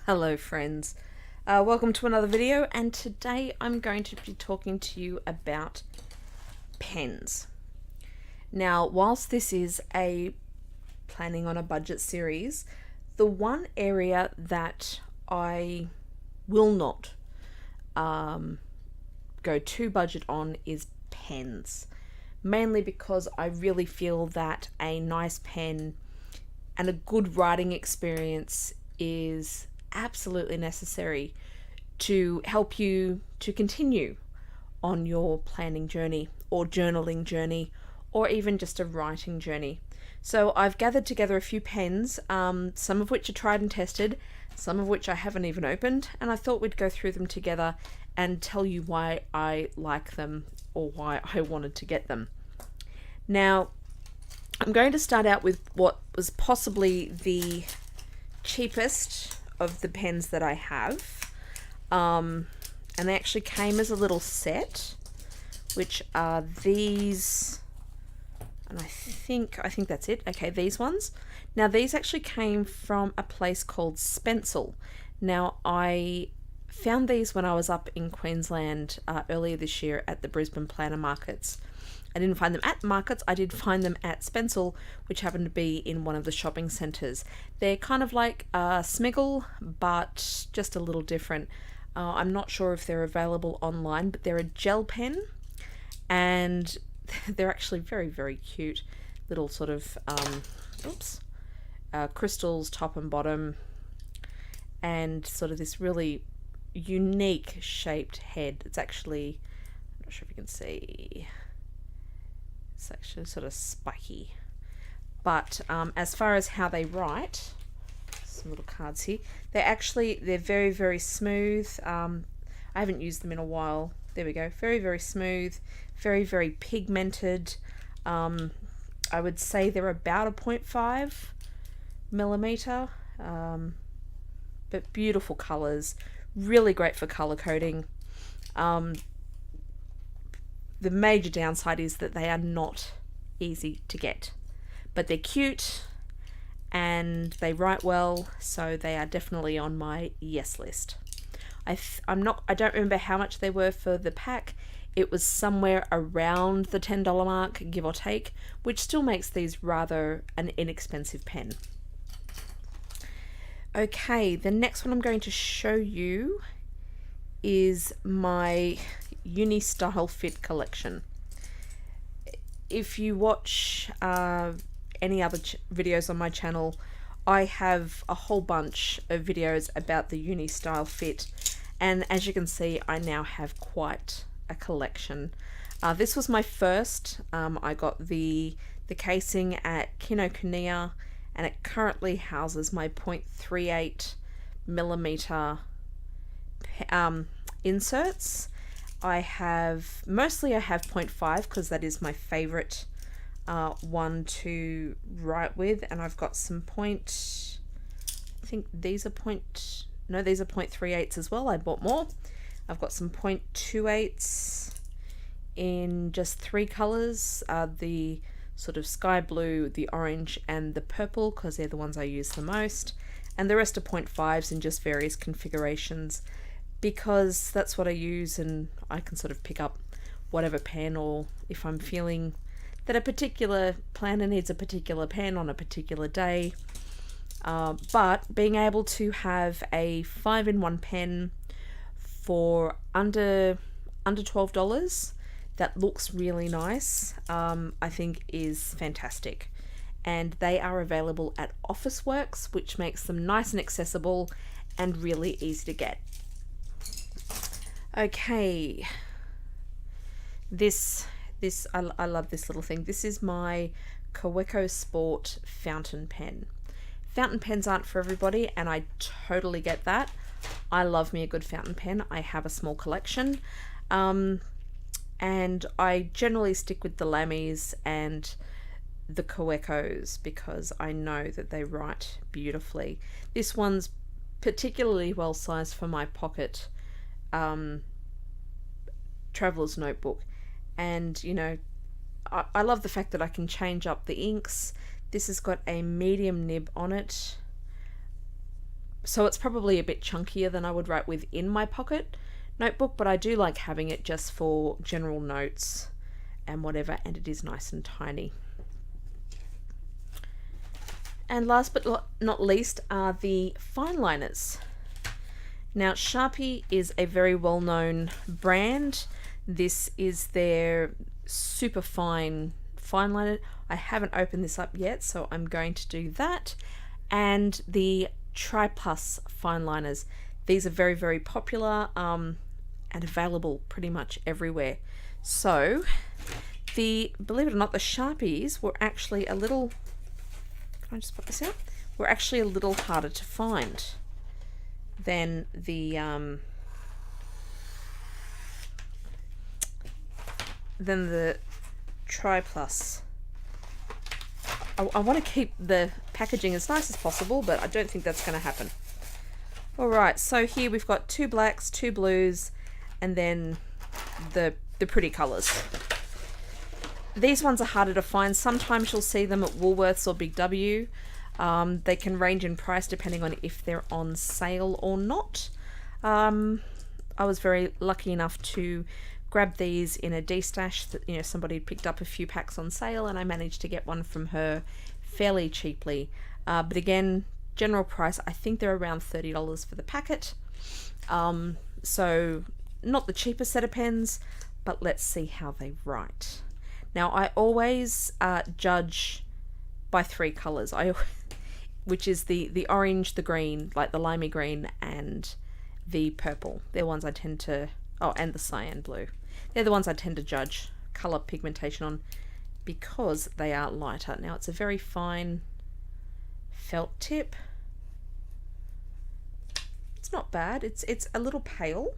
Hello friends, welcome to another video, and today I'm going to be talking to you about pens. Now, whilst this is a planning on a budget series, the one area that I will not go to budget on is pens, mainly because I really feel that a nice pen and a good writing experience is absolutely necessary to help you to continue on your planning journey or journaling journey or even just a writing journey. So I've gathered together a few pens, some of which are tried and tested, some of which I haven't even opened, and I thought we'd go through them together and tell you why I like them or why I wanted to get them. Now, I'm going to start out with what was possibly the cheapest of the pens that I have, and they actually came as a little set, which are these, and I think that's it. Okay, these ones. Now these actually came from a place called Spencel. Now I found these when I was up in Queensland earlier this year at the Brisbane Planner Markets. I didn't find them at markets, I did find them at Spencel, which happened to be in one of the shopping centres. They're kind of like Smiggle, but just a little different. I'm not sure if they're available online, but they're a gel pen, and they're actually very, very cute. Little sort of, crystals top and bottom, and sort of this really unique shaped head. It's actually, I'm not sure if you can see, it's actually sort of spiky. But as far as how they write, some little cards here, they're very, very smooth. I haven't used them in a while. There we go. Very, very smooth, very, very pigmented. I would say they're about a 0.5 millimeter, but beautiful colors, really great for color coding. The major downside is that they are not easy to get, but they're cute and they write well, so they are definitely on my yes list. I don't remember how much they were for the pack. It was somewhere around the $10 mark, give or take, which still makes these rather an inexpensive pen. Okay, the next one I'm going to show you is my Uni Style Fit collection. If you watch any other videos on my channel, I have a whole bunch of videos about the Uni Style Fit, and as you can see, I now have quite a collection. This was my first. I got the casing at Kinokuniya, and it currently houses my 0.38 millimeter inserts. I have 0.5 because that is my favorite one to write with, and I've got some I think these are these are 0.38s as well. I bought more. I've got some 0.28s in just 3 colors, the sort of sky blue, the orange, and the purple, because they're the ones I use the most, and the rest are 0.5s in just various configurations, because that's what I use, and I can sort of pick up whatever pen, or if I'm feeling that a particular planner needs a particular pen on a particular day. But being able to have a 5-in-1 pen for under $12 that looks really nice, I think is fantastic. And they are available at Officeworks, which makes them nice and accessible and really easy to get. Okay, I love this little thing. This is my Kaweco Sport fountain pen. Fountain pens aren't for everybody, and I totally get that. I love me a good fountain pen. I have a small collection, and I generally stick with the Lamys and the Kawecos because I know that they write beautifully. This one's particularly well sized for my pocket traveler's notebook, and you know, I love the fact that I can change up the inks. This has got a medium nib on it, So it's probably a bit chunkier than I would write with in my pocket notebook, but I do like having it just for general notes and whatever, and it is nice and tiny. And last but not least are the fine liners. Now, Sharpie is a very well-known brand. This is their super fine liner. I haven't opened this up yet, so I'm going to do that. And the Tri Plus fine liners. These are very, very popular and available pretty much everywhere. So, believe it or not, the Sharpies were actually a little... Can I just put this out? Were actually a little harder to find than the Tri Plus. I want to keep the packaging as nice as possible, but I don't think that's going to happen. Alright, so here we've got 2 blacks, 2 blues, and then the pretty colours. These ones are harder to find. Sometimes you'll see them at Woolworths or Big W. They can range in price depending on if they're on sale or not. I was very lucky enough to grab these in a D-stash that somebody had picked up a few packs on sale, and I managed to get one from her fairly cheaply. But again, general price, I think they're around $30 for the packet. So not the cheapest set of pens, but let's see how they write. Now, I always judge by 3 colours, which is the orange, the green, like the limey green, and the purple. They're ones I tend to... Oh, and the cyan blue. They're the ones I tend to judge colour pigmentation on because they are lighter. Now, it's a very fine felt tip. It's not bad. It's a little pale,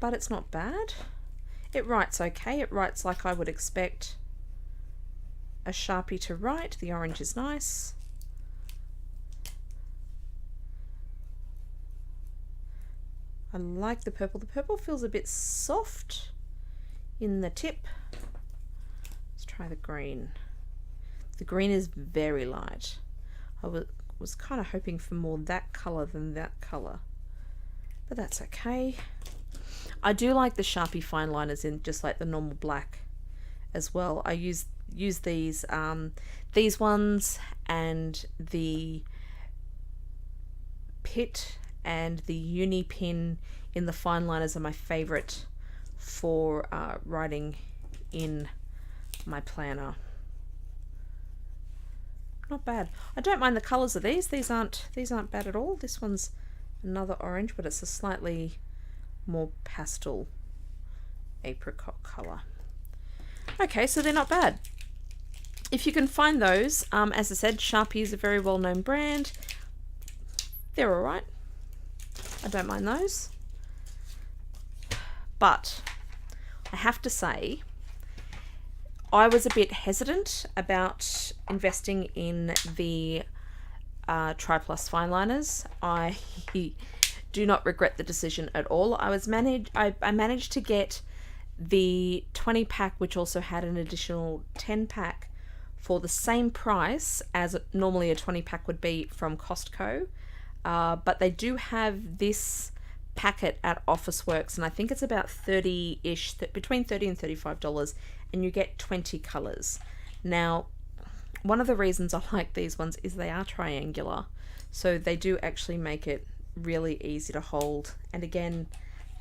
but it's not bad. It writes okay. It writes like I would expect a Sharpie to write. The orange is nice. I like the purple. The purple feels a bit soft in the tip. Let's try the green. The green is very light. I was kind of hoping for more that colour than that colour, but that's okay. I do like the Sharpie fine liners in just like the normal black as well. I use these ones, and the Pitt and the Uni Pin in the fine liners are my favourite for writing in my planner. Not bad. I don't mind the colours of these. These aren't bad at all. This one's another orange, but it's a slightly more pastel apricot colour. Okay, so they're not bad. If you can find those, as I said, Sharpie is a very well-known brand. They're alright. I don't mind those. But I have to say, I was a bit hesitant about investing in the Tri Plus fine liners. I do not regret the decision at all. I managed to get the 20 pack, which also had an additional 10 pack for the same price as normally a 20 pack would be from Costco. But they do have this packet at Officeworks, and I think it's about 30-ish, between $30 and $35, and you get 20 colours. Now, one of the reasons I like these ones is they are triangular, so they do actually make it really easy to hold. And again,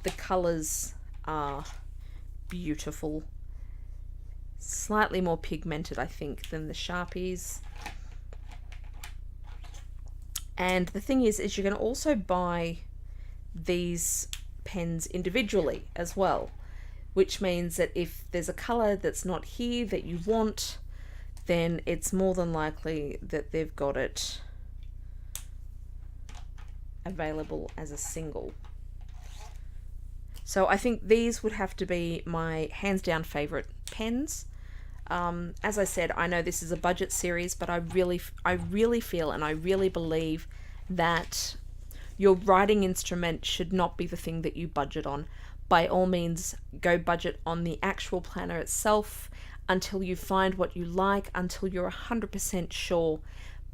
the colours are beautiful. Slightly more pigmented, I think, than the Sharpies. And the thing is you can also buy these pens individually as well, which means that if there's a colour that's not here that you want, then it's more than likely that they've got it available as a single. So I think these would have to be my hands down favourite pens. As I said, I know this is a budget series, but I really feel and I really believe that your writing instrument should not be the thing that you budget on. By all means, go budget on the actual planner itself until you find what you like, until you're 100% sure.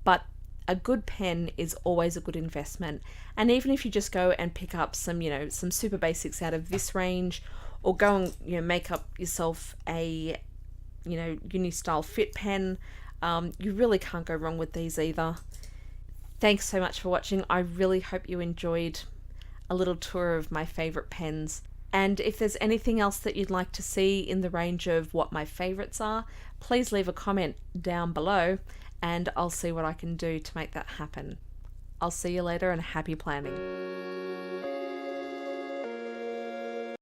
But a good pen is always a good investment. And even if you just go and pick up some, some super basics out of this range, or go and, make up yourself a, uni style fit pen, you really can't go wrong with these either. Thanks so much for watching. I really hope you enjoyed a little tour of my favorite pens. And if there's anything else that you'd like to see in the range of what my favorites are, please leave a comment down below and I'll see what I can do to make that happen. I'll see you later and happy planning.